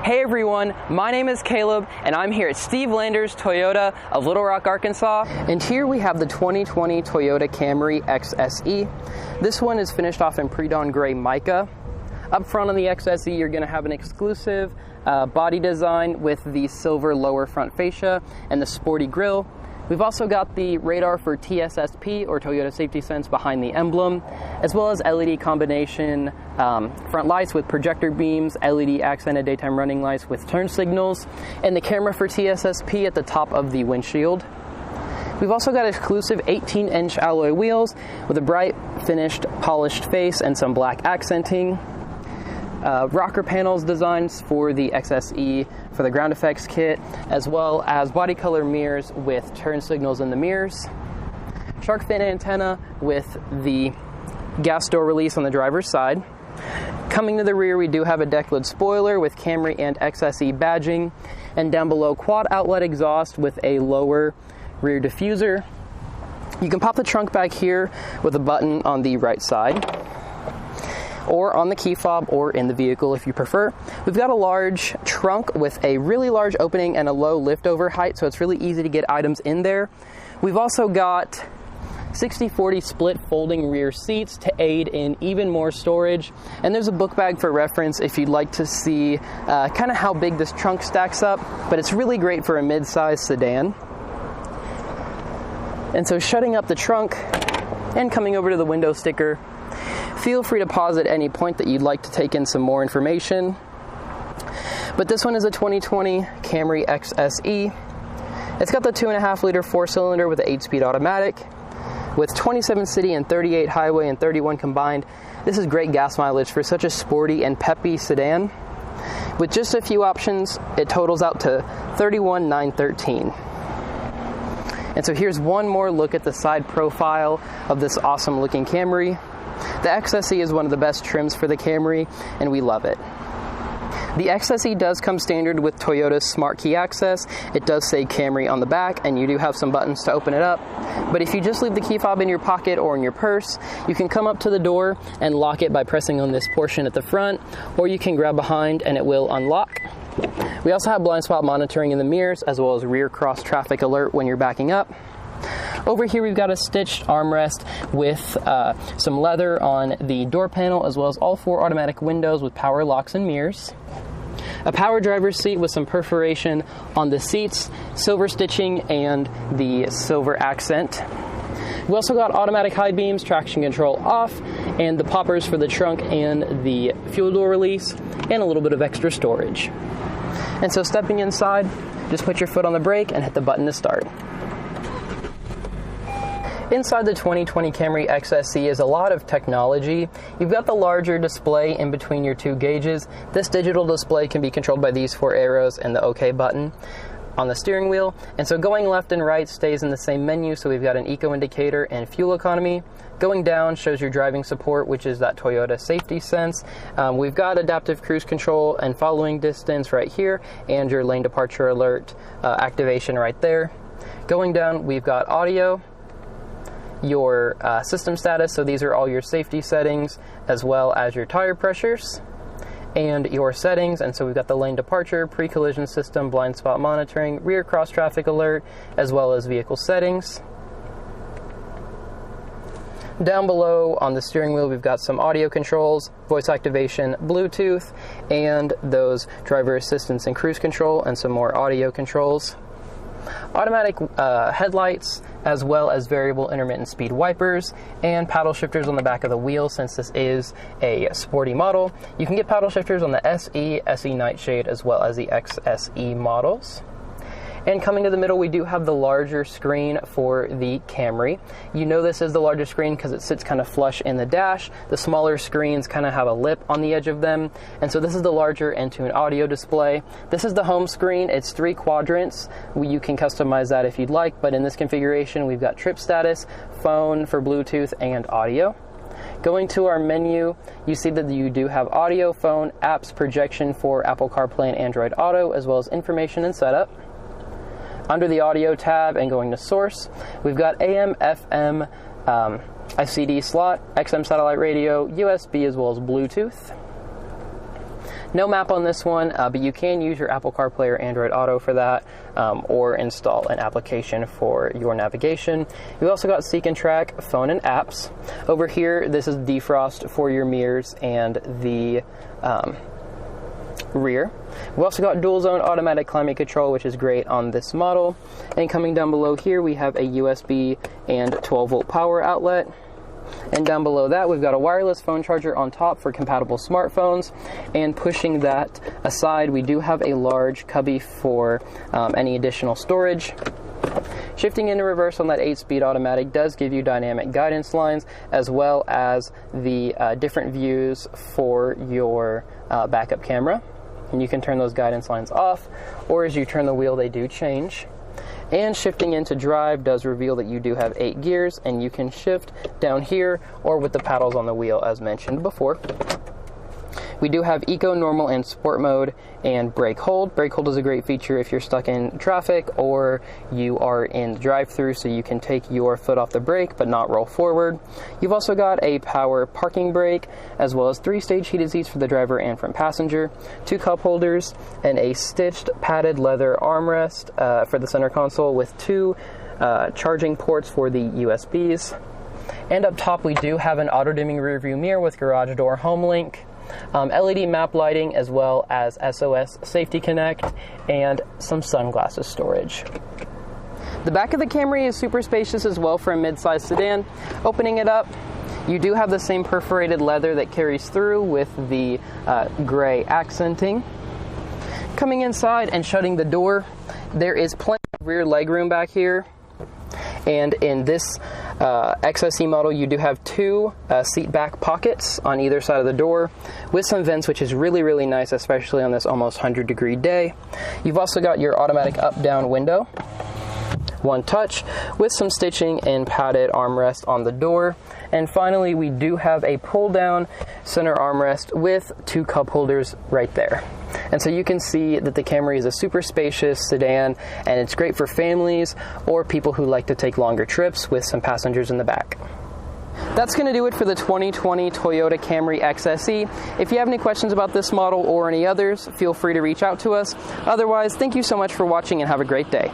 Hey everyone, my name is Caleb and I'm here at Steve Lander's Toyota of Little Rock, Arkansas. And here we have the 2020 Toyota Camry XSE. This one is finished off in pre-dawn gray mica. Up front on the XSE, you're going to have an exclusive body design with the silver lower front fascia and the sporty grille. We've also got the radar for TSSP, or Toyota Safety Sense, behind the emblem, as well as LED combination front lights with projector beams, LED accented daytime running lights with turn signals, and the camera for TSSP at the top of the windshield. We've also got exclusive 18-inch alloy wheels with a bright finished polished face and some black accenting. Rocker panels designs for the XSE for the ground effects kit, as well as body color mirrors with turn signals in the mirrors. Shark fin antenna with the gas door release on the driver's side. Coming to the rear, we do have a deck lid spoiler with Camry and XSE badging, and down below, quad outlet exhaust with a lower rear diffuser. You can pop the trunk back here with a button on the right side, or on the key fob, or in the vehicle if you prefer. We've got a large trunk with a really large opening and a low liftover height, so it's really easy to get items in there. We've also got 60/40 split folding rear seats to aid in even more storage. And there's a book bag for reference if you'd like to see kind of how big this trunk stacks up, but it's really great for a mid-size sedan. And so shutting up the trunk and coming over to the window sticker, feel free to pause at any point that you'd like to take in some more information. But this one is a 2020 Camry XSE. It's got the 2.5-liter 4-cylinder with an 8-speed automatic. With 27 city and 38 highway and 31 combined, this is great gas mileage for such a sporty and peppy sedan. With just a few options, it totals out to $31,913. And so here's one more look at the side profile of this awesome looking Camry. The XSE is one of the best trims for the Camry, and we love it. The XSE does come standard with Toyota's Smart Key Access. It does say Camry on the back, and you do have some buttons to open it up. But if you just leave the key fob in your pocket or in your purse, you can come up to the door and lock it by pressing on this portion at the front, or you can grab behind and it will unlock. We also have blind spot monitoring in the mirrors, as well as rear cross traffic alert when you're backing up. Over here we've got a stitched armrest with some leather on the door panel, as well as all 4 automatic windows with power locks and mirrors. A power driver's seat with some perforation on the seats, silver stitching, and the silver accent. We also got automatic high beams, traction control off, and the poppers for the trunk and the fuel door release, and a little bit of extra storage. And so stepping inside, just put your foot on the brake and hit the button to start. Inside the 2020 Camry XSE is a lot of technology. You've got the larger display in between your 2 gauges. This digital display can be controlled by these 4 arrows and the OK button on the steering wheel. And so going left and right stays in the same menu, so we've got an eco indicator and fuel economy. Going down shows your driving support, which is that Toyota Safety Sense. We've got adaptive cruise control and following distance right here, and your lane departure alert activation right there. Going down, we've got audio, your system status, so these are all your safety settings, as well as your tire pressures and your settings. And so we've got the lane departure, pre-collision system, blind spot monitoring, rear cross traffic alert, as well as vehicle settings. Down below on the steering wheel, we've got some audio controls, voice activation, Bluetooth, and those driver assistance and cruise control, and some more audio controls. Automatic headlights, as well as variable intermittent speed wipers, and paddle shifters on the back of the wheel. Since this is a sporty model, you can get paddle shifters on the SE, SE Nightshade, as well as the XSE models. And coming to the middle, we do have the larger screen for the Camry. You know this is the larger screen because it sits kind of flush in the dash. The smaller screens kind of have a lip on the edge of them. And so this is the larger Entune audio display. This is the home screen. It's 3 quadrants. You can customize that if you'd like, but in this configuration, we've got trip status, phone for Bluetooth, and audio. Going to our menu, you see that you do have audio, phone, apps, projection for Apple CarPlay and Android Auto, as well as information and setup. Under the audio tab and going to source, we've got AM, FM, a CD slot, XM satellite radio, USB, as well as Bluetooth. No map on this one, but you can use your Apple CarPlay or Android Auto for that, or install an application for your navigation. You also got Seek and Track, phone and apps. Over here, this is defrost for your mirrors and the rear. We also got dual zone automatic climate control, which is great on this model. And coming down below here, we have a USB and 12-volt power outlet. And down below that, we've got a wireless phone charger on top for compatible smartphones. And pushing that aside, we do have a large cubby for any additional storage. Shifting into reverse on that 8-speed automatic does give you dynamic guidance lines, as well as the different views for your backup camera. And you can turn those guidance lines off, or as you turn the wheel, they do change. And shifting into drive does reveal that you do have 8 gears, and you can shift down here or with the paddles on the wheel as mentioned before. We do have Eco, Normal, and Sport mode, and Brake Hold. Brake Hold is a great feature if you're stuck in traffic or you are in the drive-thru, so you can take your foot off the brake but not roll forward. You've also got a power parking brake, as well as 3-stage heated seats for the driver and front passenger, 2 cup holders, and a stitched padded leather armrest for the center console with 2 charging ports for the USBs. And up top, we do have an auto-dimming rear-view mirror with garage door home link, LED map lighting, as well as SOS Safety Connect, and some sunglasses storage. The back of the Camry is super spacious as well for a mid-sized sedan. Opening it up, you do have the same perforated leather that carries through with the gray accenting. Coming inside and shutting the door, there is plenty of rear legroom back here. And in this XSE model, you do have 2 seat back pockets on either side of the door with some vents, which is really, really nice, especially on this almost 100-degree day. You've also got your automatic up-down window, one touch, with some stitching and padded armrest on the door. And finally, we do have a pull-down center armrest with 2 cup holders right there. And so you can see that the Camry is a super spacious sedan, and it's great for families or people who like to take longer trips with some passengers in the back. That's going to do it for the 2020 Toyota Camry XSE. If you have any questions about this model or any others, feel free to reach out to us. Otherwise, thank you so much for watching and have a great day.